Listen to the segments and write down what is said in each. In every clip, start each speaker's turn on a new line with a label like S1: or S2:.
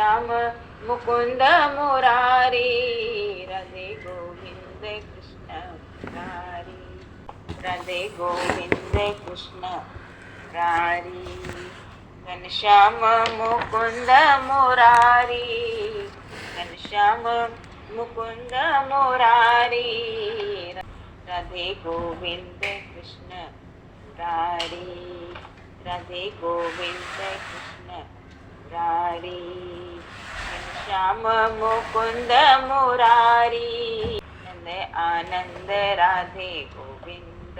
S1: घनश्याम मुकुंद मुरारी, राधे गोविंद कृष्ण मुरारी, राधे गोविंद कृष्ण मुरारी। घनश्याम मुकुंद मुरारी, घनश्याम मुकुंद मुरारी, राधे गोविंद कृष्ण मुरारी, राधे गोविंद कृष्ण मुरारी। घनश्याम मुकुंद मुरारी, नंद आनंद राधे गोविंद,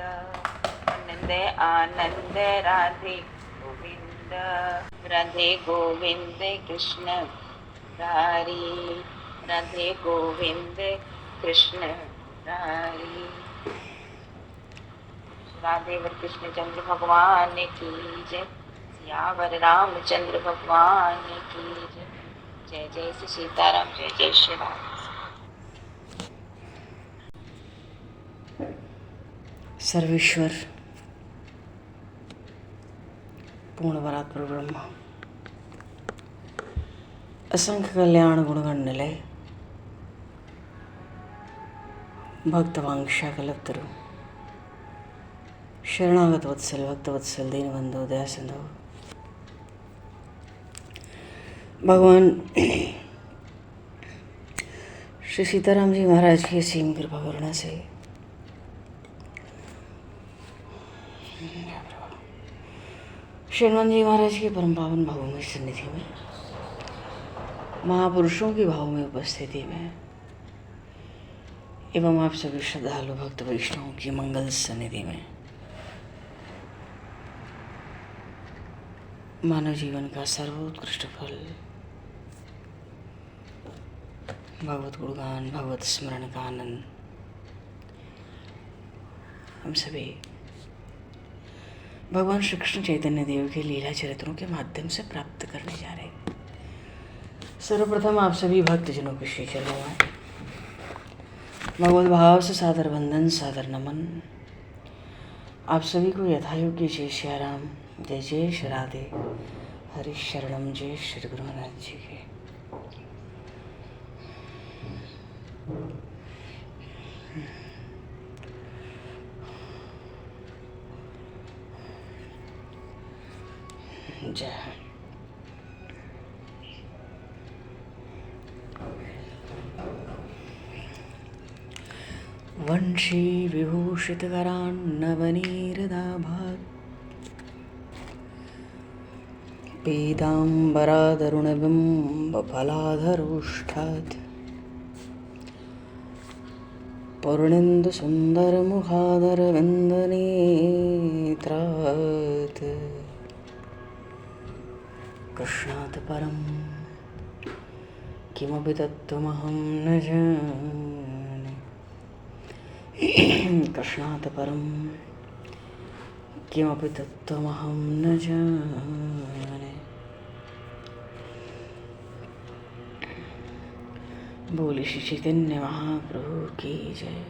S1: आनंद आनंद राधे गोविंद, राधे गोविंद कृष्ण मुरारी, राधे गोविंद कृष्ण मुरारी। राधेवर कृष्णचंद्र भगवान की जय, सियावर रामचंद्र भगवान की जय। जय जय श्री सीताराम, जय जय श्री राम।
S2: सर्वेश्वर पूर्ण परात्पर ब्रह्म, असंख्य कल्याण गुणगण निलय, भक्तवांक्षा कल्पतरु, शरणागत वत्सल भक्तवत्सल दीनबंधु दया सिंधु, भगवान श्री सीताराम जी महाराज की असीम कृपा करुणा से हनुमान जी महाराज की परम पावन भावमयी सन्निधि में, महापुरुषों की भावमयी उपस्थिति में एवं आप सभी श्रद्धालु भक्त वैष्णवों की मंगल सन्निधि में मानव जीवन का सर्वोत्कृष्ट फल भगवत गुणगान, भगवत स्मरण का आनंद हम सभी भगवान श्री कृष्ण चैतन्य देव के लीला चरित्रों के माध्यम से प्राप्त करने जा रहे हैं। सर्वप्रथम आप सभी भक्तजनों के श्री चरणों में भगवत भाव से सादर वंदन, सादर नमन। आप सभी को यथायोग्य जय श्री राम, जय जय श्री राधे, हरि शरणम, जय श्री गुरु महाराज जी के। जय। वंशी विभूषितकरान्नवनीरदाभात्, पीताम्बरादरुणबिम्बफलाधरोष्ठात्, पूर्णेन्दुसुन्दरमुखादरविन्दनेत्रात्, कृष्णात् परं किमपि तत्त्वमहं न जाने, कृष्णात् परं किमपि तत्त्वमहं न जाने। बोले श्री चैतन्य महाप्रभु की जय।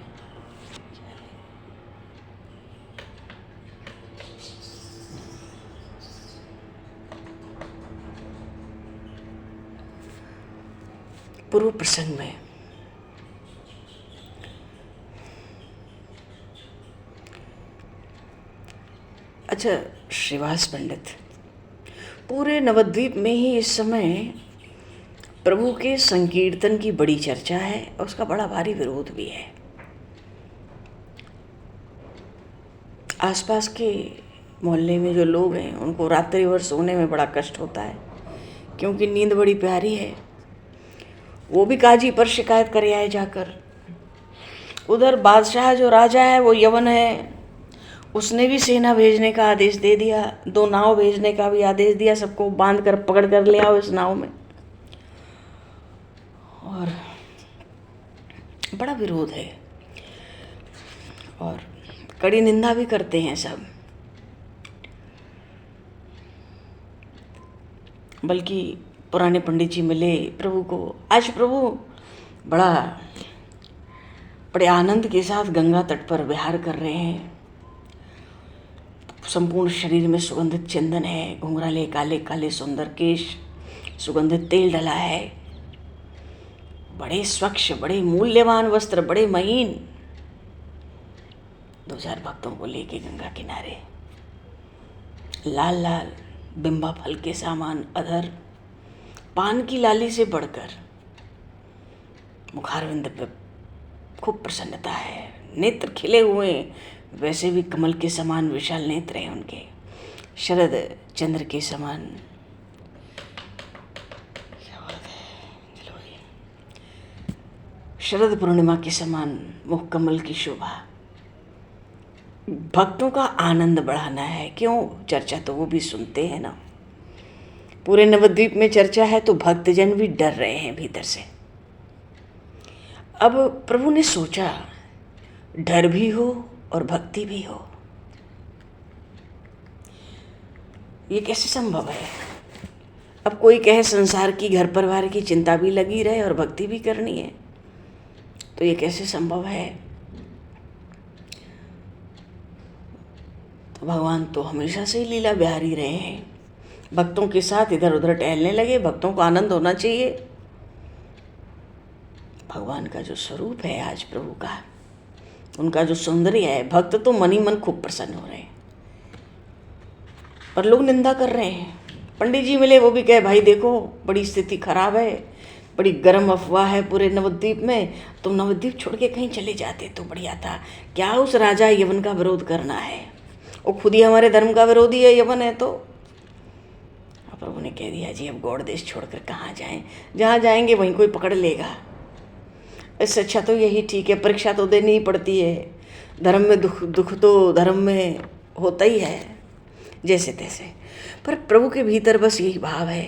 S2: पूर्व प्रसंग में अच्छा, श्रीवास पंडित, पूरे नवद्वीप में ही इस समय प्रभु के संकीर्तन की बड़ी चर्चा है और उसका बड़ा भारी विरोध भी है। आसपास के मोहल्ले में जो लोग हैं उनको रात्रि भर सोने में बड़ा कष्ट होता है, क्योंकि नींद बड़ी प्यारी है। वो भी काजी पर शिकायत कर आए जाकर। उधर बादशाह जो राजा है वो यवन है, उसने भी सेना भेजने का आदेश दे दिया, 2 नाव भेजने का भी आदेश दिया, सबको बांध कर पकड़ कर ले आओ इस नाव में। और बड़ा विरोध है और कड़ी निंदा भी करते हैं सब। बल्कि पुराने पंडित जी मिले प्रभु को। आज प्रभु बड़े आनंद के साथ गंगा तट पर विहार कर रहे हैं। संपूर्ण शरीर में सुगंधित चंदन है, घुंघराले काले काले सुंदर केश, सुगंधित तेल डला है, बड़े स्वच्छ, बड़े मूल्यवान वस्त्र, बड़े महीन। 2-4 भक्तों को लेके गंगा किनारे, लाल लाल बिंबा फल के सामान अधर, पान की लाली से बढ़कर मुखारविंद पे खूब प्रसन्नता है, नेत्र खिले हुए, वैसे भी कमल के समान विशाल नेत्र हैं उनके, शरद चंद्र के समान। क्या बात है, चलो ये शरद पूर्णिमा के समान मुख कमल की शोभा। भक्तों का आनंद बढ़ाना है। क्यों? चर्चा तो वो भी सुनते हैं ना। पूरे नवद्वीप में चर्चा है तो भक्तजन भी डर रहे हैं भीतर से। अब प्रभु ने सोचा डर भी हो और भक्ति भी हो, ये कैसे संभव है? अब कोई कहे संसार की, घर परिवार की चिंता भी लगी रहे और भक्ति भी करनी है, तो ये कैसे संभव है? तो भगवान तो हमेशा से ही लीला बिहारी रहे हैं, भक्तों के साथ इधर उधर टहलने लगे। भक्तों को आनंद होना चाहिए। भगवान का जो स्वरूप है आज प्रभु का, उनका जो सौंदर्य है, भक्त तो मन ही मन खूब प्रसन्न हो रहे हैं। पर लोग निंदा कर रहे हैं। पंडित जी मिले, वो भी कहे भाई देखो बड़ी स्थिति खराब है, बड़ी गर्म अफवाह है पूरे नवद्वीप में, तुम नवद्वीप छोड़ के कहीं चले जाते तो बढ़िया था। क्या उस राजा यवन का विरोध करना है? वो खुद ही हमारे धर्म का विरोधी है, यवन है तो। प्रभु ने कह दिया जी अब गौड़ देश छोड़कर कहाँ जाएं, जहाँ जाएंगे वहीं कोई पकड़ लेगा। इससे अच्छा तो यही ठीक है, परीक्षा तो देनी ही पड़ती है। धर्म में दुख तो धर्म में होता ही है जैसे तैसे। पर प्रभु के भीतर बस यही भाव है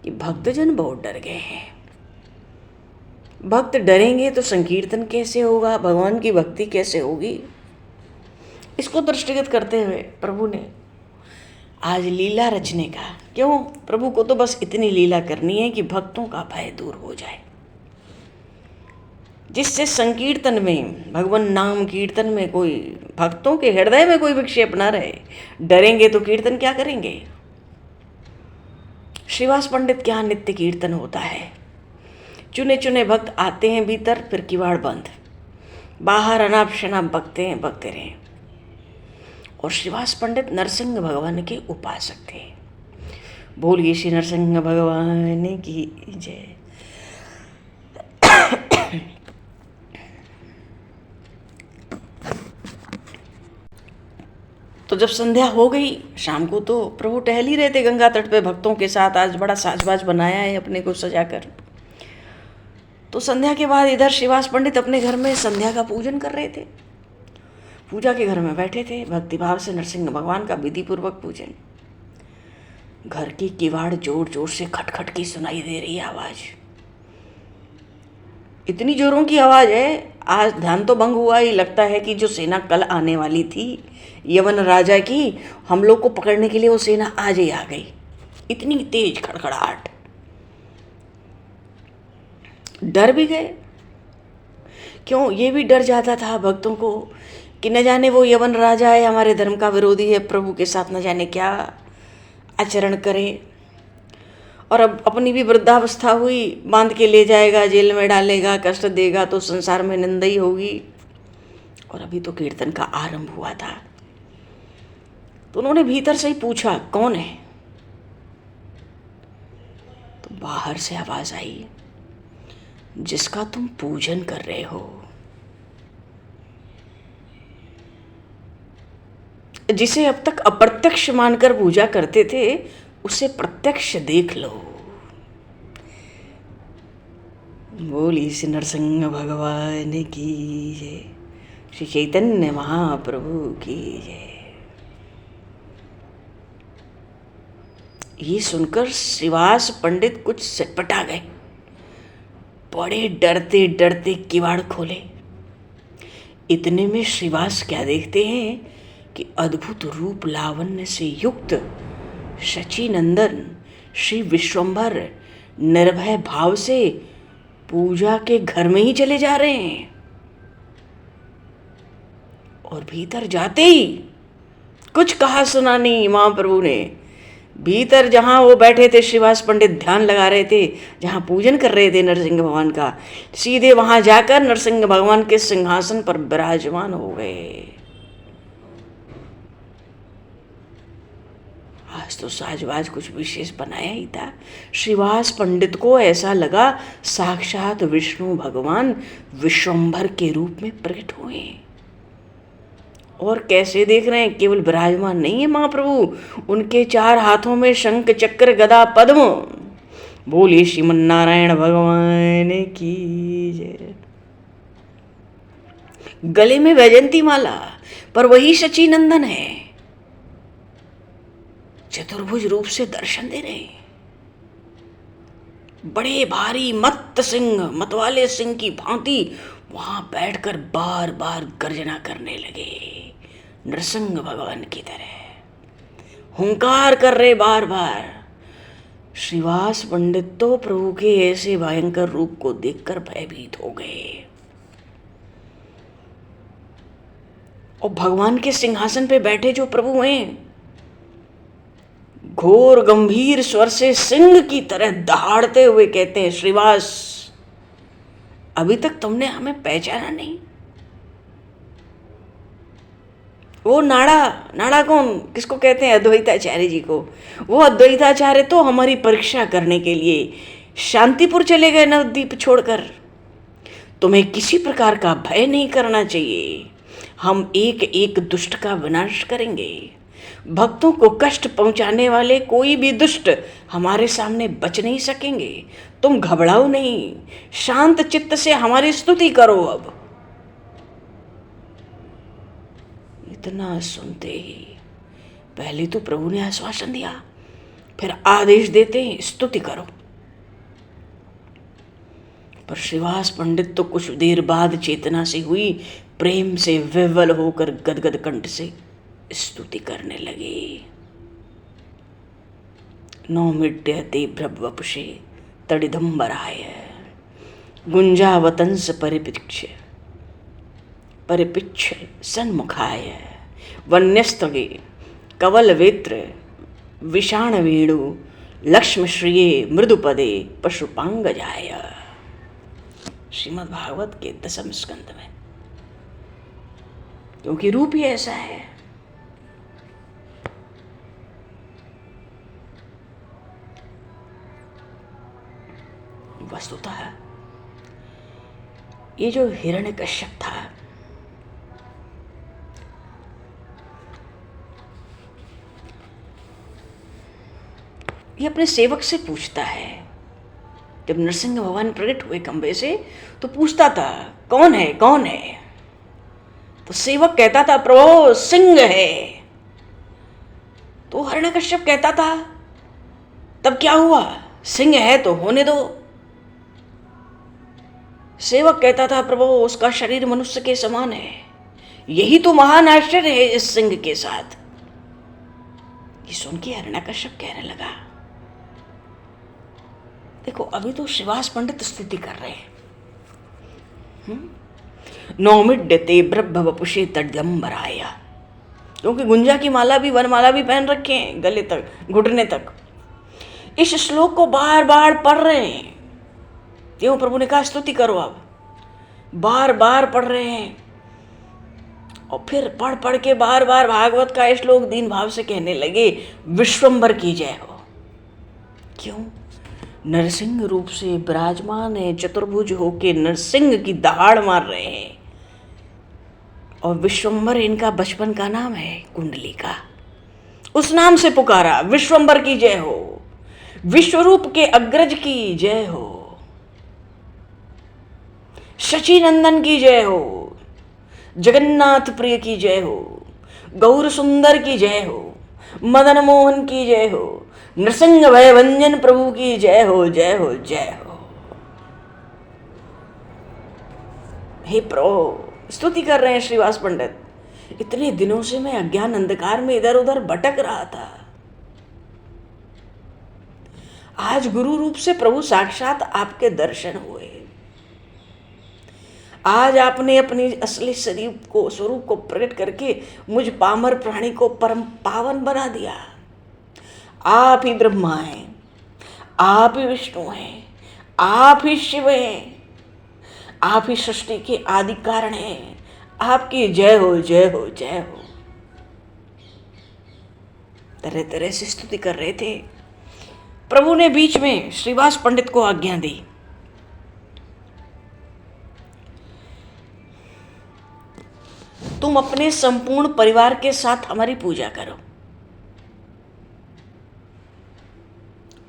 S2: कि भक्तजन बहुत डर गए हैं। भक्त डरेंगे तो संकीर्तन कैसे होगा, भगवान की भक्ति कैसे होगी? इसको दृष्टिगत करते हुए प्रभु ने आज लीला रचने का। क्यों? प्रभु को तो बस इतनी लीला करनी है कि भक्तों का भय दूर हो जाए, जिससे संकीर्तन में, भगवान नाम कीर्तन में कोई भक्तों के हृदय में कोई विक्षेप ना रहे। डरेंगे तो कीर्तन क्या करेंगे? श्रीवास पंडित के यहाँ नित्य कीर्तन होता है। चुने चुने भक्त आते हैं भीतर, फिर किवाड़ बंद, बाहर अनाप शनाप बकते हैं, बकते रहे। और श्रीवास पंडित नरसिंह भगवान के उपासक थे। बोलिए श्री नरसिंह भगवान की जय। तो जब संध्या हो गई शाम को, तो प्रभु टहल ही रहे थे गंगा तट पे भक्तों के साथ। आज बड़ा साजबाज बनाया है अपने को सजाकर। तो संध्या के बाद इधर श्रीवास पंडित अपने घर में संध्या का पूजन कर रहे थे। पूजा के घर में बैठे थे, भक्तिभाव से नरसिंह भगवान का विधि पूर्वक पूजन। घर की किवाड़ जोर जोर से खटखट की सुनाई दे रही है आवाज। इतनी जोरों की आवाज है, आज ध्यान तो भंग हुआ ही। लगता है कि जो सेना कल आने वाली थी यवन राजा की, हम लोग को पकड़ने के लिए वो सेना आज ही आ गई। इतनी तेज खड़खड़ाहट, डर भी गए। क्यों? ये भी डर जाता था भक्तों को कि न जाने वो यवन राजा है, हमारे धर्म का विरोधी है, प्रभु के साथ न जाने क्या आचरण करे, और अब अपनी भी वृद्धावस्था हुई, बांध के ले जाएगा, जेल में डालेगा, कष्ट देगा, तो संसार में निंदा ही होगी। और अभी तो कीर्तन का आरंभ हुआ था। तो उन्होंने भीतर से ही पूछा कौन है? तो बाहर से आवाज आई, जिसका तुम पूजन कर रहे हो, जिसे अब तक अप्रत्यक्ष मानकर पूजा करते थे, उसे प्रत्यक्ष देख लो। बोली श्री नरसिंह भगवान की जय, श्री चैतन्य महाप्रभु की जय। ये सुनकर श्रीवास पंडित कुछ सटपटा गए। बड़े डरते डरते किवाड़ खोले। इतने में श्रीवास क्या देखते हैं कि अद्भुत रूप लावण्य से युक्त शचीनंदन श्री विश्वंभर निर्भय भाव से पूजा के घर में ही चले जा रहे हैं। और भीतर जाते ही कुछ कहा सुना नहीं महाप्रभु ने, भीतर जहाँ वो बैठे थे श्रीवास पंडित ध्यान लगा रहे थे, जहाँ पूजन कर रहे थे नरसिंह भगवान का, सीधे वहाँ जाकर नरसिंह भगवान के सिंहासन पर विराजमान हो गए। आज तो साजवाज कुछ विशेष बनाया ही था। श्रीवास पंडित को ऐसा लगा साक्षात विष्णु भगवान विश्वंभर के रूप में प्रकट हुए। और कैसे देख रहे हैं, केवल विराजमान नहीं है महाप्रभु, उनके 4 हाथों में शंख चक्र गदा पद्म। बोलिए श्रीमन नारायण भगवान की जय। गले में वैजंती माला, पर वही शची नंदन है, चतुर्भुज रूप से दर्शन दे रहे। बड़े भारी मत्त सिंह, मतवाले सिंह की भांति वहां बैठकर बार बार गर्जना करने लगे, नरसिंह भगवान की तरह हुंकार कर रहे बार बार। श्रीवास पंडित तो प्रभु के ऐसे भयंकर रूप को देखकर भयभीत हो गए। और भगवान के सिंहासन पे बैठे जो प्रभु हैं, घोर गंभीर स्वर से सिंह की तरह दहाड़ते हुए कहते हैं, श्रीवास अभी तक तुमने हमें पहचाना नहीं। वो नाड़ा कौन, किसको कहते हैं? अद्वैताचार्य जी को। वो अद्वैताचार्य तो हमारी परीक्षा करने के लिए शांतिपुर चले गए नवद्वीप छोड़कर। तुम्हें किसी प्रकार का भय नहीं करना चाहिए, हम एक एक दुष्ट का विनाश करेंगे। भक्तों को कष्ट पहुंचाने वाले कोई भी दुष्ट हमारे सामने बच नहीं सकेंगे। तुम घबराओ नहीं, शांत चित्त से हमारी स्तुति करो। अब इतना सुनते ही पहले तो प्रभु ने आश्वासन दिया, फिर आदेश देते हैं स्तुति करो। पर श्रीवास पंडित तो कुछ देर बाद चेतना से हुई, प्रेम से विह्वल होकर गदगद कंठ से स्तुति करने लगे। नौमिड्यते भ्रवपुषे तडिदंबराय गुंजावतंस परिपिच्छ सन्मुखाय वन्यस्तगे कवलवेत्र विषाण वेणु लक्ष्मश्रिये मृदुपदे पशुपांगजाय। श्रीमद् भागवत के 10वें स्कंद में, क्योंकि रूप ही ऐसा है। वस्तुतः ये जो हिरण्यकश्यप था, ये अपने सेवक से पूछता है। जब नरसिंह भगवान प्रकट हुए खंबे से तो पूछता था कौन है कौन है। तो सेवक कहता था प्रभु सिंह है। तो हिरण्यकश्यप कहता था तब क्या हुआ, सिंह है तो होने दो। सेवक कहता था प्रभु उसका शरीर मनुष्य के समान है, यही तो महान आश्चर्य है इस सिंह के साथ। ये सुन के हिरण्यकश्यप कहने लगा, देखो अभी तो श्रीवास पंडित स्तुति कर रहे हैं। नौमिड्यते ब्रह्मवपुषे तड्यंबराय, क्योंकि गुंजा की माला भी, वनमाला भी पहन रखे हैं गले तक, घुटने तक। इस श्लोक को बार बार पढ़ रहे हैं। क्यों? प्रभु ने कहा स्तुति करो। अब बार बार पढ़ रहे हैं और फिर पढ़ पढ़ के बार बार भागवत का श्लोक दीन भाव से कहने लगे, विश्वंभर की जय हो। क्यों? नरसिंह रूप से विराजमान है, चतुर्भुज होके नरसिंह की दहाड़ मार रहे हैं। और विश्वंभर इनका बचपन का नाम है, कुंडली का। उस नाम से पुकारा, विश्वंभर की जय हो, विश्वरूप के अग्रज की जय हो, शची नंदन की जय हो, जगन्नाथ प्रिय की जय हो, गौर सुंदर की जय हो, मदन मोहन की जय हो, नृसिंह भयभंजन प्रभु की जय हो, जय हो, जय हो। हे प्रभु, स्तुति कर रहे हैं श्रीवास पंडित। इतने दिनों से मैं अज्ञान अंधकार में इधर उधर भटक रहा था। आज गुरु रूप से प्रभु साक्षात आपके दर्शन हुए। आज आपने अपनी असली स्वरूप को प्रकट करके मुझ पामर प्राणी को परम पावन बना दिया। आप ही ब्रह्मा हैं, आप ही विष्णु हैं, आप ही शिव हैं, आप ही सृष्टि के आदि कारण हैं। आपकी जय हो, जय हो, जय हो। तरह तरह से स्तुति कर रहे थे। प्रभु ने बीच में श्रीवास पंडित को आज्ञा दी, तुम अपने संपूर्ण परिवार के साथ हमारी पूजा करो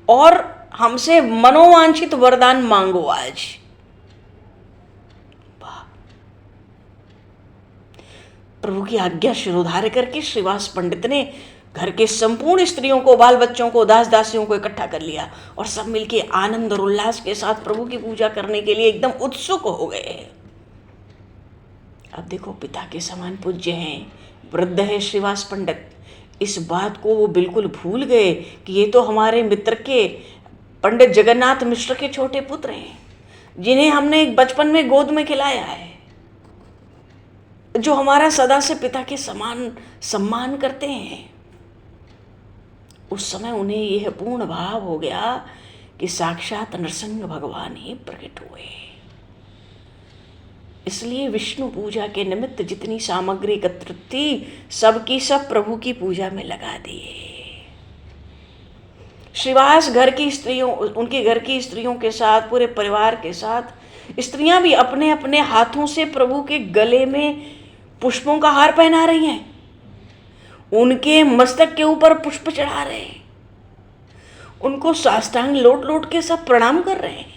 S2: और हमसे मनोवांछित वरदान मांगो आज। प्रभु की आज्ञा शिरोधार्य करके श्रीवास पंडित ने घर के संपूर्ण स्त्रियों को, बाल बच्चों को, दास दासियों को इकट्ठा कर लिया और सब मिलके आनंद और उल्लास के साथ प्रभु की पूजा करने के लिए एकदम उत्सुक हो गए। अब देखो, पिता के समान पूज्य हैं, वृद्ध है श्रीवास पंडित। इस बात को वो बिल्कुल भूल गए कि ये तो हमारे मित्र के पंडित जगन्नाथ मिश्र के छोटे पुत्र हैं, जिन्हें हमने बचपन में गोद में खिलाया है, जो हमारा सदा से पिता के समान सम्मान करते हैं। उस समय उन्हें यह पूर्ण भाव हो गया कि साक्षात नरसिंह भगवान ही प्रकट हुए। इसलिए विष्णु पूजा के निमित्त जितनी सामग्री एकत्रित थी, सबकी सब प्रभु की पूजा में लगा दिए। श्रीवास घर की स्त्रियों, उनके घर की स्त्रियों के साथ, पूरे परिवार के साथ, स्त्रियां भी अपने अपने हाथों से प्रभु के गले में पुष्पों का हार पहना रही हैं, उनके मस्तक के ऊपर पुष्प चढ़ा रहे हैं, उनको साष्टांग लोट लोट के सब प्रणाम कर रहे हैं।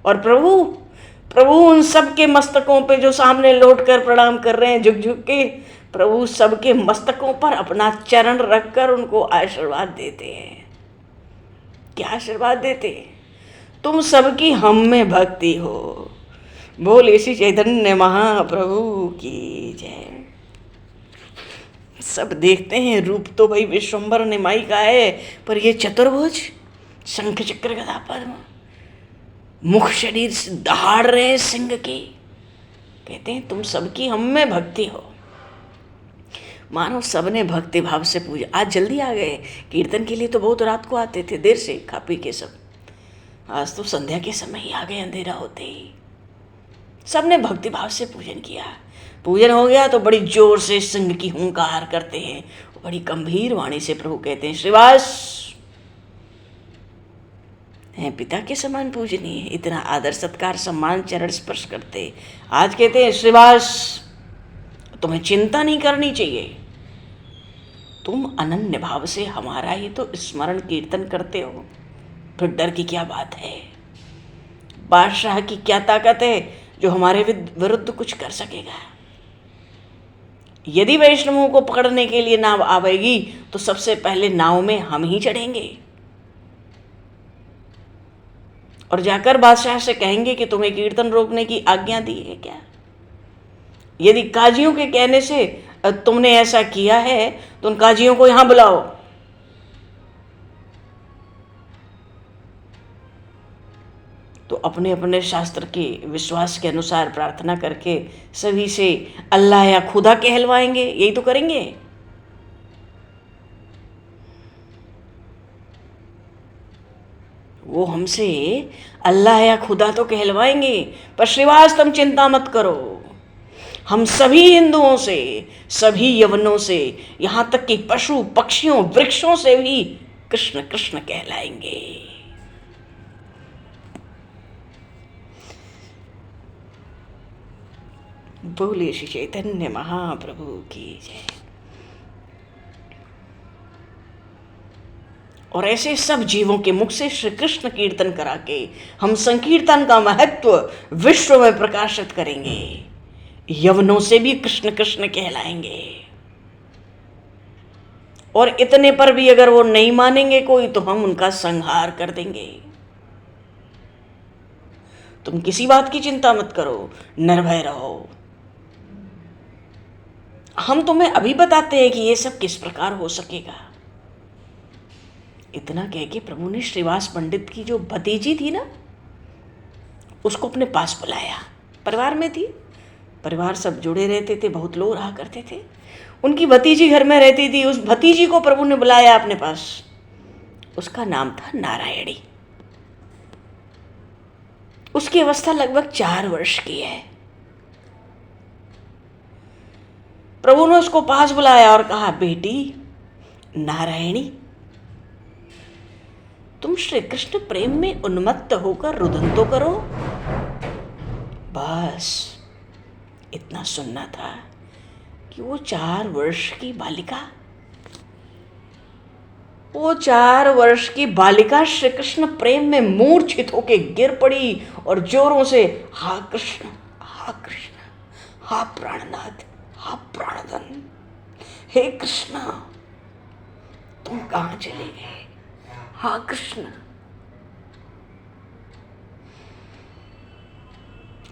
S2: और प्रभु उन सब के मस्तकों पे जो सामने लौट कर प्रणाम कर रहे हैं, झुक झुक के, प्रभु सबके मस्तकों पर अपना चरण रखकर उनको आशीर्वाद देते हैं। क्या आशीर्वाद देते हैं? तुम सबकी हम में भक्ति हो। बोले श्री चैतन्य महाप्रभु की जय। सब देखते हैं, रूप तो भाई विश्वम्बर निमाई का है, पर ये चतुर्भुज, शंख चक्र गदा पद्म, मुख शरीर से दहाड़ रहे सिंह की। कहते हैं तुम सबकी हम में भक्ति हो। मानो सबने भक्ति भाव से पूजा। आज जल्दी आ गए, कीर्तन के लिए तो बहुत रात को आते थे, देर से खा पी के सब। आज तो संध्या के समय ही आ गए, अंधेरा होते ही। सबने भक्ति भाव से पूजन किया। पूजन हो गया तो बड़ी जोर से सिंह की हुंकार करते हैं, बड़ी गंभीर वाणी से प्रभु कहते हैं, श्रीवास हैं पिता के समान पूजनीय, इतना आदर सत्कार सम्मान चरण स्पर्श करते। आज कहते हैं श्रीवास तुम्हें चिंता नहीं करनी चाहिए, तुम अनन्य भाव से हमारा ही तो स्मरण कीर्तन करते हो, फिर डर की क्या बात है? बादशाह की क्या ताकत है जो हमारे विरुद्ध कुछ कर सकेगा? यदि वैष्णवों को पकड़ने के लिए नाव आवेगी तो सबसे पहले नाव में हम ही चढ़ेंगे और जाकर बादशाह से कहेंगे कि तुम्हें कीर्तन रोकने की आज्ञा दी है क्या? यदि काजियों के कहने से तुमने ऐसा किया है तो उन काजियों को यहां बुलाओ। तो अपने अपने शास्त्र के विश्वास के अनुसार प्रार्थना करके सभी से अल्लाह या खुदा कहलवाएंगे। यही तो करेंगे। वो हमसे अल्लाह या खुदा तो कहलवाएंगे, पर श्रीवास तुम चिंता मत करो, हम सभी हिंदुओं से, सभी यवनों से, यहाँ तक कि पशु पक्षियों वृक्षों से भी कृष्ण कृष्ण कहलाएंगे। बोले श्री चैतन्य महाप्रभु की जय। और ऐसे सब जीवों के मुख से श्री कृष्ण कीर्तन करा के हम संकीर्तन का महत्व विश्व में प्रकाशित करेंगे। यवनों से भी कृष्ण कृष्ण कहलाएंगे। और इतने पर भी अगर वो नहीं मानेंगे कोई, तो हम उनका संहार कर देंगे। तुम किसी बात की चिंता मत करो, निर्भय रहो। हम तुम्हें अभी बताते हैं कि ये सब किस प्रकार हो सकेगा। इतना कह के प्रभु ने श्रीवास पंडित की जो भतीजी थी ना, उसको अपने पास बुलाया। परिवार में थी, परिवार सब जुड़े रहते थे, बहुत लोग रहा करते थे। उनकी भतीजी घर में रहती थी, उस भतीजी को प्रभु ने बुलाया अपने पास। उसका नाम था नारायणी। उसकी अवस्था लगभग 4 वर्ष की है। प्रभु ने उसको पास बुलाया और कहा, बेटी नारायणी, तुम श्री कृष्ण प्रेम में उन्मत्त होकर रुदन तो करो। बस इतना सुनना था कि वो 4 वर्ष की बालिका श्री कृष्ण प्रेम में मूर्छित होकर गिर पड़ी और जोरों से, हा कृष्ण, हा कृष्ण, हा प्राणनाथ, हा प्राणधन, हे कृष्ण तुम कहां चले गए, हा कृष्ण।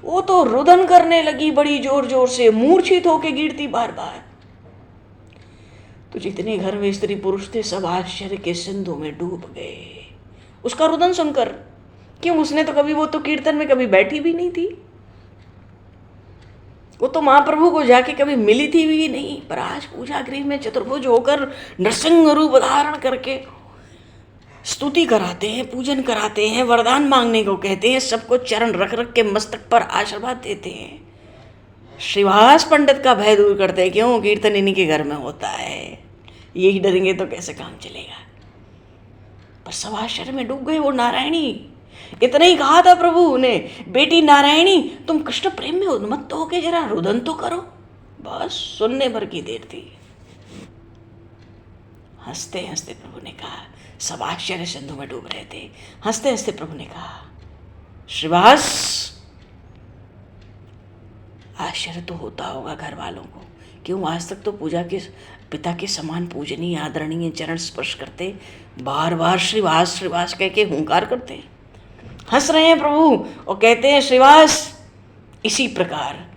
S2: वो तो रुदन करने लगी बड़ी जोर जोर से, मूर्छित होके गिरती बार बार। तो जितने घर में स्त्री पुरुष थे सब आश्चर्य के सिंधु में डूब गए उसका रुदन सुनकर। क्यों, उसने तो कभी, वो तो कीर्तन में कभी बैठी भी नहीं थी, वो तो महाप्रभु को जाके कभी मिली थी भी नहीं, पर आज पूजा गृह में चतुर्भुज होकर नृसिंह रूप धारण करके स्तुति कराते हैं, पूजन कराते हैं, वरदान मांगने को कहते हैं, सबको चरण रख रख के मस्तक पर आशीर्वाद देते हैं। श्रीवास पंडित का भय दूर करते हैं। क्यों, कीर्तन इन्हीं के घर में होता है, यही डरेंगे तो कैसे काम चलेगा। पर सब आश्चर्य में डूब गए। वो नारायणी, इतना ही कहा था प्रभु ने, बेटी नारायणी तुम कृष्ण प्रेम में उन्मत्त होके जरा रुदन तो करो। बस सुनने भर की देर थी। हंसते हंसते प्रभु ने कहा, सब आश्चर्य सिंधु में डूब रहे थे। हंसते हंसते प्रभु ने कहा, श्रीवास आश्चर्य तो होता होगा घर वालों को, क्यों आज तक तो पूजा के पिता के समान पूजनीय आदरणीय चरण स्पर्श करते, बार बार श्रीवास श्रीवास कह के हुंकार करते। हंस रहे हैं प्रभु और कहते हैं, श्रीवास इसी प्रकार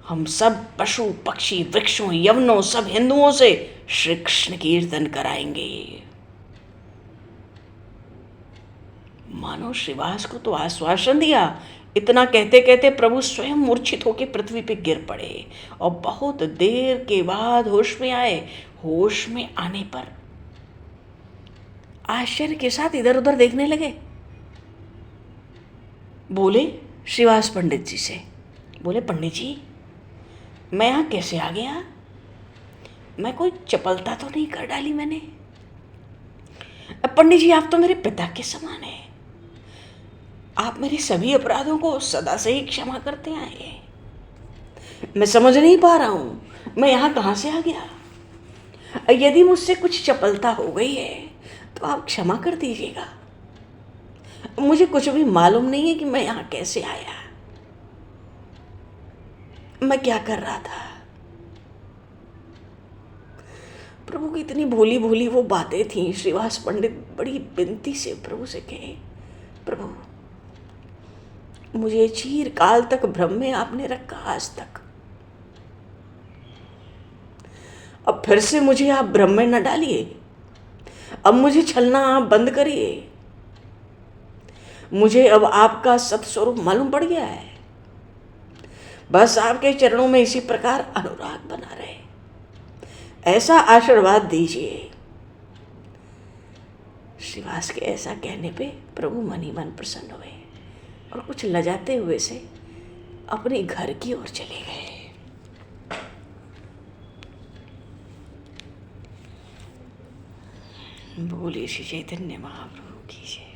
S2: हम सब पशु पक्षी वृक्षों यवनों सब हिंदुओं से श्री कृष्ण कीर्तन कराएंगे। मानो श्रीवास को तो आश्वासन दिया। इतना कहते कहते प्रभु स्वयं मूर्छित होकर पृथ्वी पे गिर पड़े और बहुत देर के बाद होश में आए। होश में आने पर आश्चर्य के साथ इधर उधर देखने लगे। बोले श्रीवास पंडित जी से, बोले पंडित जी मैं यहाँ कैसे आ गया, मैं कोई चपलता तो नहीं कर डाली मैंने। पंडित जी आप तो मेरे पिता के समान हैं, आप मेरे सभी अपराधों को सदा से ही क्षमा करते आए हैं। मैं समझ नहीं पा रहा हूं मैं यहाँ कहाँ से आ गया। यदि मुझसे कुछ चपलता हो गई है तो आप क्षमा कर दीजिएगा। मुझे कुछ भी मालूम नहीं है कि मैं यहाँ कैसे आया, मैं क्या कर रहा था। प्रभु की इतनी भोली भोली वो बातें थीं। श्रीवास पंडित बड़ी विनती से प्रभु से कहे, प्रभु मुझे चिरकाल तक भ्रम में आपने रखा, आज तक, अब फिर से मुझे आप भ्रम में न डालिए। अब मुझे छलना आप बंद करिए। मुझे अब आपका सत्स्वरूप मालूम पड़ गया है। बस आपके चरणों में इसी प्रकार अनुराग बना रहे, ऐसा आशीर्वाद दीजिए। श्रीवास के ऐसा कहने पे प्रभु मन ही मन प्रसन्न हुए और कुछ लजाते हुए से अपने घर की ओर चले गए। बोलिए श्री चैतन्य महाप्रभु की जय।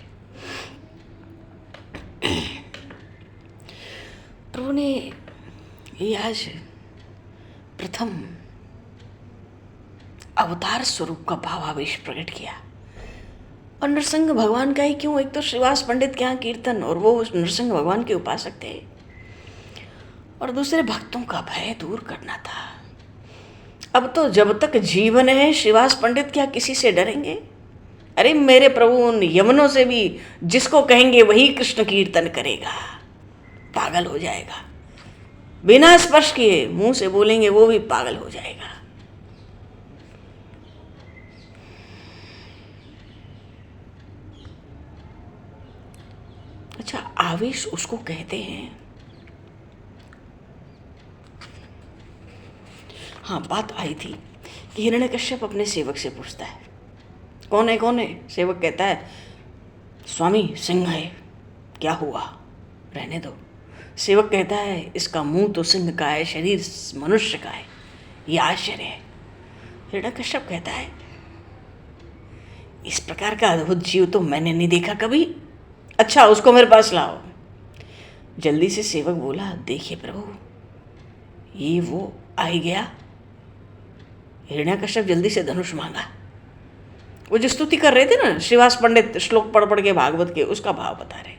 S2: प्रभु ने ये आज प्रथम अवतार स्वरूप का भावावेश प्रकट किया। और नरसिंह भगवान का ही क्यों, एक तो श्रीवास पंडित के यहाँ कीर्तन और वो नरसिंह भगवान के उपासक थे, और दूसरे भक्तों का भय दूर करना था। अब तो जब तक जीवन है श्रीवास पंडित क्या किसी से डरेंगे। अरे मेरे प्रभु उन यमनों से भी जिसको कहेंगे वही कृष्ण कीर्तन करेगा, पागल हो जाएगा। बिना स्पर्श किए मुंह से बोलेंगे वो भी पागल हो जाएगा। अच्छा, आवेश उसको कहते हैं। हाँ, बात आई थी कि हिरण्यकश्यप अपने सेवक से पूछता है, कौन है कौन है? सेवक कहता है, स्वामी सिंह है। क्या हुआ? रहने दो। सेवक कहता है, इसका मुंह तो सिंह का है, शरीर मनुष्य का है, ये आश्चर्य है। हिरण्यकश्यप कहता है, इस प्रकार का अद्भुत जीव तो मैंने नहीं देखा कभी। अच्छा, उसको मेरे पास लाओ। जल्दी से सेवक बोला, देखिए प्रभु, ये वो आ ही गया। हिरण्यकश्यप जल्दी से धनुष मांगा। वो जो स्तुति कर रहे थे ना श्रीवास पंडित, श्लोक पढ़ पढ़ के भागवत के, उसका भाव बता रहे।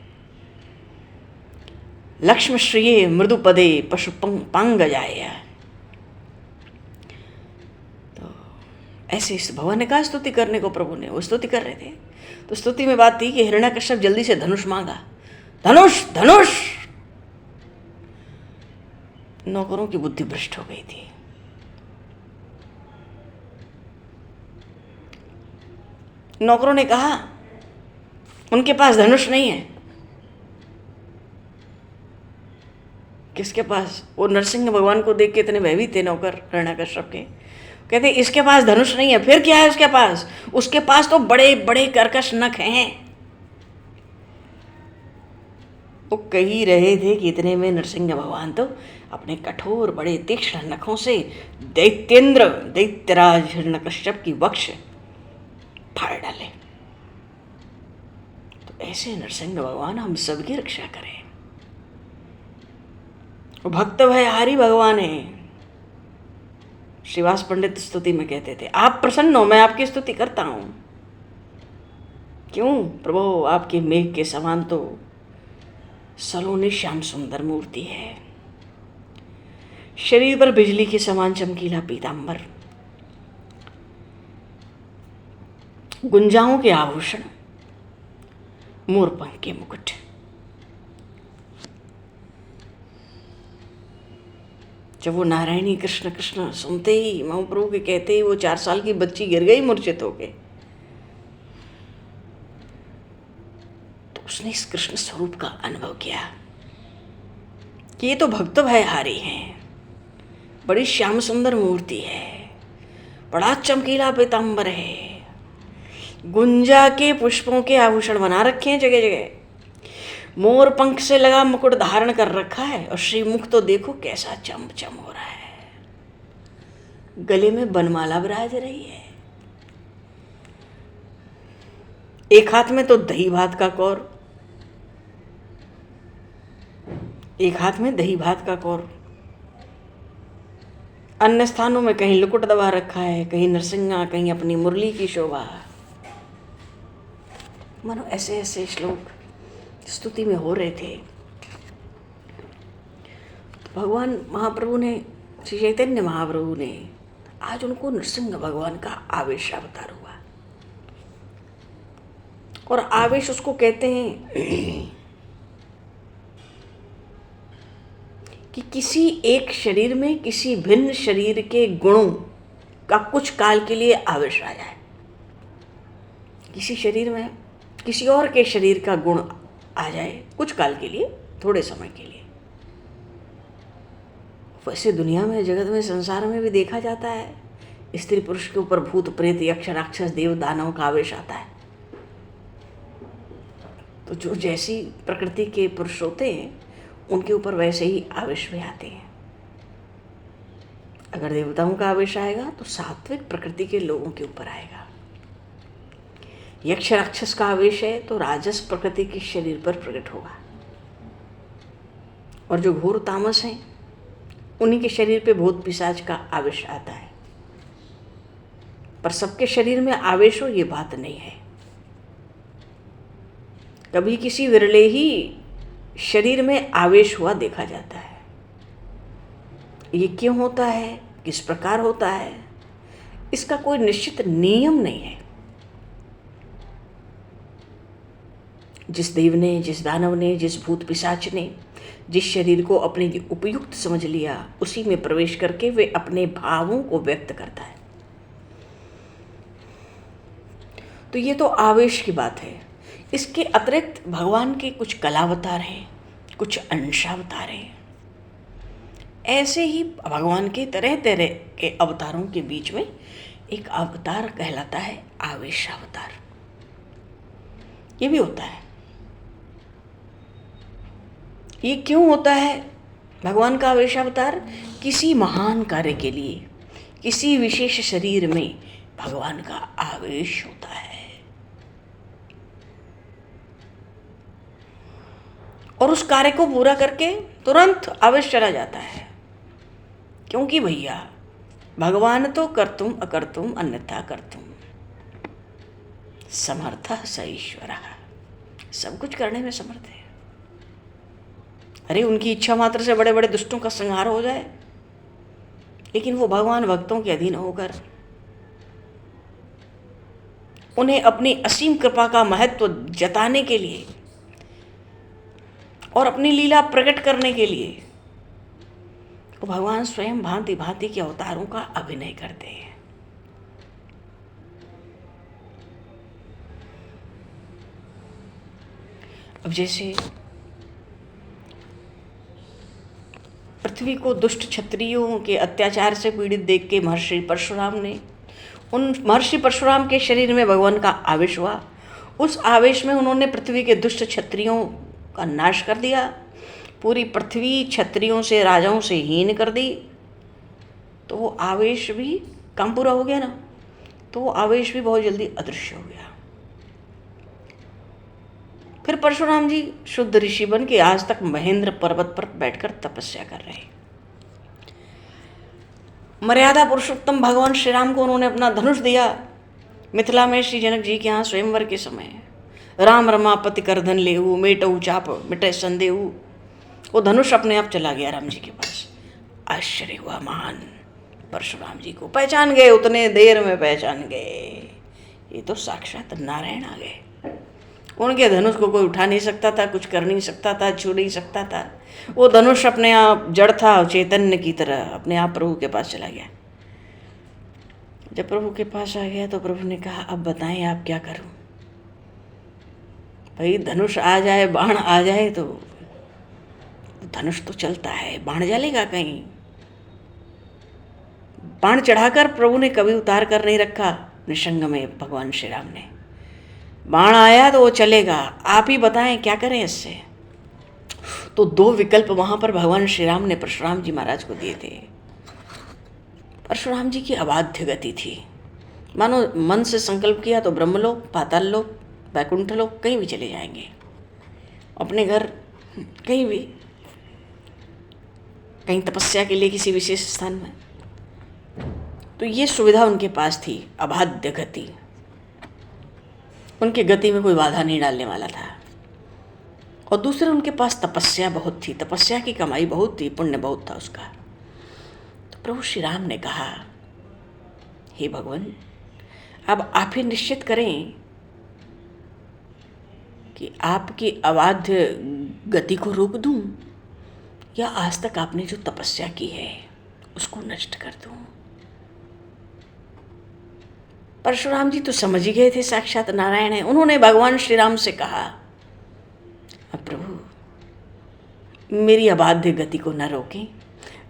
S2: लक्ष्म श्रिये मृदुपदे पशु पांगजाय। तो ऐसे इस भगवान ने कहा स्तुति करने को प्रभु ने, वो स्तुति कर रहे थे। तो स्तुति में बात थी कि हिरण्यकश्यप जल्दी से धनुष मांगा। धनुष धनुष। नौकरों की बुद्धि भ्रष्ट हो गई थी। नौकरों ने कहा, उनके पास धनुष नहीं है। किसके पास? वो नरसिंह भगवान को देख के इतने भयभीत थे नौकर हिरण्यकश्यप के। कहते इसके पास धनुष नहीं है। फिर क्या है उसके पास? उसके पास तो बड़े बड़े कर्कश नख हैं। वो कह ही रहे थे कि इतने में नरसिंह भगवान तो अपने कठोर बड़े तीक्ष्ण नखों से दैत्यराज हिरण्यकश्यप की वक्ष फाड़ डाले। तो ऐसे नरसिंह भगवान हम सबकी रक्षा करें। वो भक्त भयहारी भगवान है। श्रीवास पंडित स्तुति में कहते थे, आप प्रसन्न हो, मैं आपकी स्तुति करता हूं। क्यों प्रभु? आपके मेघ के समान तो सलोनी श्याम सुंदर मूर्ति है। शरीर पर बिजली के समान चमकीला पीतांबर, गुंजाओं के आभूषण, मोरपंख के मुकुट। जब वो नारायणी कृष्ण कृष्ण सुनते ही, महाप्रभु के कहते ही वो 4 साल की बच्ची गिर गई मूर्छित होके। तो उसने इस कृष्ण स्वरूप का अनुभव किया कि ये तो भक्त भयहारी हैं, बड़ी श्याम सुंदर मूर्ति है, बड़ा चमकीला पीतांबर है, गुंजा के पुष्पों के आभूषण बना रखे हैं जगह जगह, मोर पंख से लगा मुकुट धारण कर रखा है, और श्रीमुख तो देखो कैसा चमचम हो रहा है, गले में बनमाला विराज रही है, एक हाथ में तो दही भात का कौर, एक हाथ में दही भात का कौर, अन्य स्थानों में कहीं लुकुट दबा रखा है, कहीं नरसिंहा, कहीं अपनी मुरली की शोभा। मानो ऐसे ऐसे श्लोक स्तुति में हो रहे थे। तो भगवान महाप्रभु ने, श्री चैतन्य महाप्रभु ने, आज उनको नरसिंह भगवान का आवेश अवतार हुआ। और आवेश उसको कहते हैं कि किसी एक शरीर में किसी भिन्न शरीर के गुणों का कुछ काल के लिए आवेश आ जाए। किसी शरीर में किसी और के शरीर का गुण आ जाए कुछ काल के लिए, थोड़े समय के लिए। वैसे दुनिया में, जगत में, संसार में भी देखा जाता है, स्त्री पुरुष के ऊपर भूत प्रेत यक्ष राक्षस देव दानव का आवेश आता है। तो जो जैसी प्रकृति के पुरुष होते हैं उनके ऊपर वैसे ही आवेश भी आते हैं। अगर देवताओं का आवेश आएगा तो सात्विक प्रकृति के लोगों के ऊपर आएगा। यक्ष राक्षस का आवेश है तो राजस प्रकृति के शरीर पर प्रकट होगा। और जो घोर तामस हैं उन्हीं के शरीर पे भूत पिशाच का आवेश आता है। पर सबके शरीर में आवेश हो ये बात नहीं है। कभी किसी विरले ही शरीर में आवेश हुआ देखा जाता है। ये क्यों होता है, किस प्रकार होता है, इसका कोई निश्चित नियम नहीं है। जिस देव ने, जिस दानव ने, जिस भूत पिशाच ने जिस शरीर को अपने लिए उपयुक्त समझ लिया, उसी में प्रवेश करके वे अपने भावों को व्यक्त करता है। तो ये तो आवेश की बात है। इसके अतिरिक्त भगवान के कुछ कलावतार हैं, कुछ अंशावतार हैं। ऐसे ही भगवान के तरह तरह के अवतारों के बीच में एक अवतार कहलाता है आवेश अवतार। ये भी होता है। ये क्यों होता है भगवान का आवेश अवतार? किसी महान कार्य के लिए, किसी विशेष शरीर में भगवान का आवेश होता है। और उस कार्य को पूरा करके तुरंत आवेश चला जाता है। क्योंकि भैया भगवान तो कर्तुम अकर्तुम अन्यथा कर्तुम समर्थः स ईश्वरः, सब कुछ करने में समर्थ है। अरे उनकी इच्छा मात्र से बड़े बड़े दुष्टों का संहार हो जाए, लेकिन वो भगवान भक्तों के अधीन होकर उन्हें अपनी असीम कृपा का महत्व जताने के लिए और अपनी लीला प्रकट करने के लिए वो भगवान स्वयं भांति भांति के अवतारों का अभिनय करते हैं। अब जैसे पृथ्वी को दुष्ट क्षत्रियों के अत्याचार से पीड़ित देख के महर्षि परशुराम ने, उन महर्षि परशुराम के शरीर में भगवान का आवेश हुआ। उस आवेश में उन्होंने पृथ्वी के दुष्ट क्षत्रियों का नाश कर दिया। पूरी पृथ्वी क्षत्रियों से, राजाओं से हीन कर दी। तो वो आवेश भी काम पूरा हो गया ना, तो वो आवेश भी बहुत जल्दी अदृश्य हो गया। फिर परशुराम जी शुद्ध ऋषि बन के आज तक महेंद्र पर्वत पर बैठकर तपस्या कर रहे हैं। मर्यादा पुरुषोत्तम भगवान श्री राम को उन्होंने अपना धनुष दिया। मिथिला में श्री जनक जी के यहाँ स्वयंवर के समय राम रमापति करधन लेहू मेटऊ चाप मिटे संदेहू, वो धनुष अपने आप चला गया राम जी के पास। आश्चर्य हुआ महान परशुराम जी को, पहचान गए, उतने देर में पहचान गए, ये तो साक्षात नारायण आ गए। उनके धनुष को कोई उठा नहीं सकता था, कुछ कर नहीं सकता था, छू नहीं सकता था। वो धनुष अपने आप जड़ था, चैतन्य की तरह अपने आप प्रभु के पास चला गया। जब प्रभु के पास आ गया तो प्रभु ने कहा, अब बताएं आप क्या करूं? भाई धनुष आ जाए, बाण आ जाए तो धनुष तो चलता है, बाण जलेगा कहीं। बाण चढ़ाकर प्रभु ने कभी उतार कर नहीं रखा निसंग में भगवान श्री राम ने। बाण आया तो वो चलेगा, आप ही बताएं क्या करें इससे। तो दो विकल्प वहां पर भगवान श्री राम ने परशुराम जी महाराज को दिए थे। परशुराम जी की अबाध्य गति थी, मानो मन से संकल्प किया तो ब्रह्मलोक, पाताल लोक, वैकुंठ लोक कहीं भी चले जाएंगे, अपने घर कहीं भी, कहीं तपस्या के लिए किसी विशेष स्थान में। तो ये सुविधा उनके पास थी, अबाध्य गति। उनकी गति में कोई बाधा नहीं डालने वाला था। और दूसरे उनके पास तपस्या बहुत थी, तपस्या की कमाई बहुत थी, पुण्य बहुत था उसका। तो प्रभु श्री राम ने कहा, हे भगवान, अब आप ही निश्चित करें कि आपकी अबाध्य गति को रोक दूं या आज तक आपने जो तपस्या की है उसको नष्ट कर दूं। परशुराम जी तो समझ ही गए थे साक्षात नारायण है। उन्होंने भगवान श्री राम से कहा, प्रभु मेरी अबाध्य गति को न रोकें,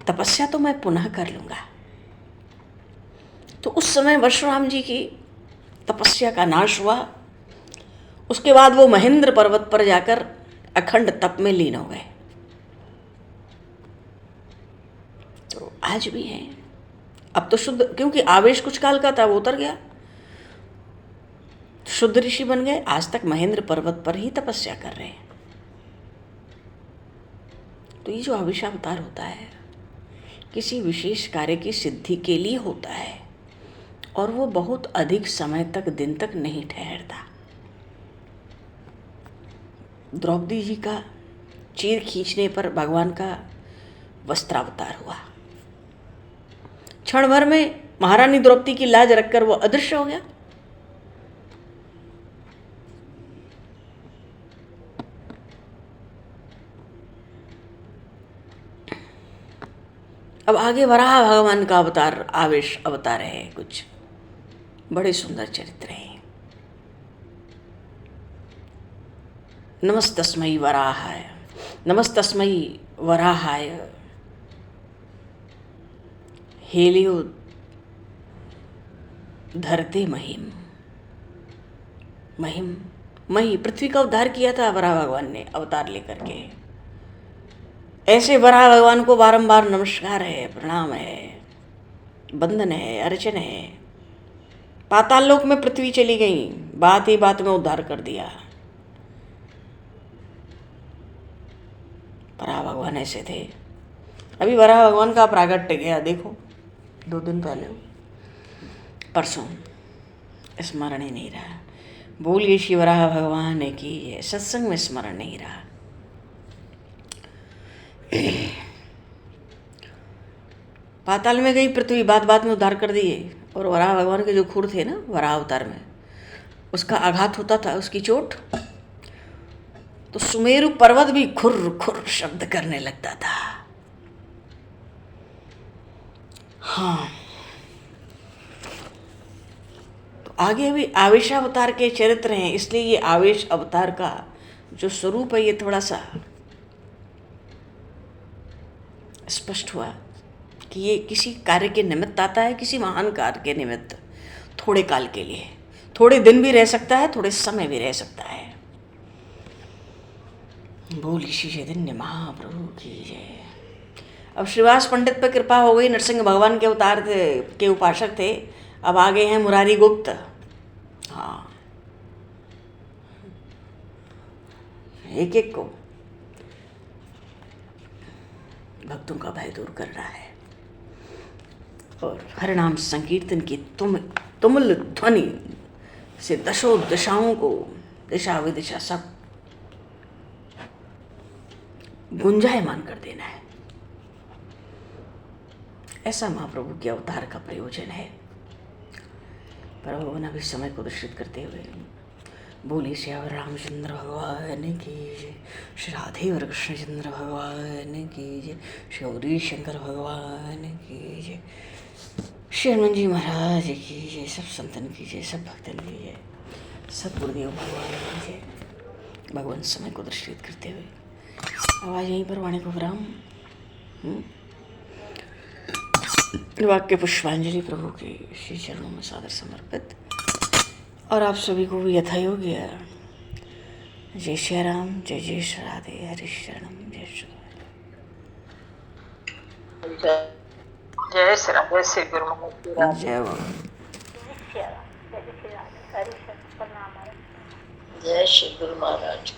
S2: तपस्या तो मैं पुनः कर लूंगा। तो उस समय परशुराम जी की तपस्या का नाश हुआ। उसके बाद वो महेंद्र पर्वत पर जाकर अखंड तप में लीन हो गए। तो आज भी हैं। अब तो शुद्ध, क्योंकि आवेश कुछ काल का था, वो उतर गया, शुद्ध ऋषि बन गए। आज तक महेंद्र पर्वत पर ही तपस्या कर रहे हैं। तो ये जो आवेशावतार होता है किसी विशेष कार्य की सिद्धि के लिए होता है, और वो बहुत अधिक समय तक, दिन तक नहीं ठहरता। द्रौपदी जी का चीर खींचने पर भगवान का वस्त्रावतार हुआ। क्षण भर में महारानी द्रौपदी की लाज रखकर वो अदृश्य हो गया। अब आगे वराह भगवान का अवतार, आवेश अवतार है। कुछ बड़े सुंदर चरित्र हैं। नमस्तस्मै वराहाय, नमस्तस्मै वराहाय, हेलियो धरते महिम। महिम मही पृथ्वी का उद्धार किया था वराह भगवान ने अवतार लेकर के। ऐसे वराह भगवान को बारंबार नमस्कार है, प्रणाम है, बंदन है, अर्चन है। पाताल लोक में पृथ्वी चली गई, बात ही बात में उद्धार कर दिया। वराह भगवान ऐसे थे। अभी वराह भगवान का प्रागट्य गया, देखो 2 दिन पहले, परसों, स्मरण ही नहीं रहा। बोलिए श्री वराह भगवान की, सत्संग में स्मरण नहीं रहा। पाताल में गई पृथ्वी, बात बात में उद्धार कर दिए। और वराह भगवान के जो खुर थे ना वराह अवतार में, उसका आघात होता था, उसकी चोट, तो सुमेरु पर्वत भी खुर खुर शब्द करने लगता था। हाँ, तो आगे भी आवेश अवतार के चरित्र हैं, इसलिए ये आवेश अवतार का जो स्वरूप है ये थोड़ा सा स्पष्ट हुआ कि ये किसी कार्य के निमित्त आता है, किसी महान कार्य के निमित्त, थोड़े काल के लिए, थोड़े दिन भी रह सकता है, थोड़े समय भी रह सकता है। बोली श्री चैतन्य महाप्रभु की जय। अब श्रीवास पंडित पर कृपा हो गई, नरसिंह भगवान के अवतार थे, के उपासक थे। अब आगे हैं मुरारी गुप्त। हाँ, एक एक को भक्तों का भय दूर कर रहा है और हरिनाम संकीर्तन की तुमुल ध्वनि से दशों दिशाओं को, दिशा विदिशा सब गुंजायमान कर देना है। ऐसा महाप्रभु के अवतार का प्रयोजन है। पर भगवान अभी समय को दर्शित करते हुए बोली श्यावर रामचंद्र भगवान की जय, श्री राधे वर कृष्णचंद्र भगवान की जय, श्री गौरी शंकर भगवान की जय, श्री हनुमान जी महाराज की जय, सब संतन की जय, सब भक्तन की जय, सब गुरुदेव भगवान की जय। भगवान समय को दर्शित करते हुए आवाज यहीं पर वाणी को विराम। वाक्य पुष्पांजलि प्रभु के श्री चरणों में सादर समर्पित, और आप सभी को भी यथा योग्य जय श्री राम, जय जय श्री राधे, हरि शरणम, जय श्री
S1: जय श्री राम, जय श्री गुरु महाराज,
S2: जय भगवान,
S1: जय श्री गुरु महाराज।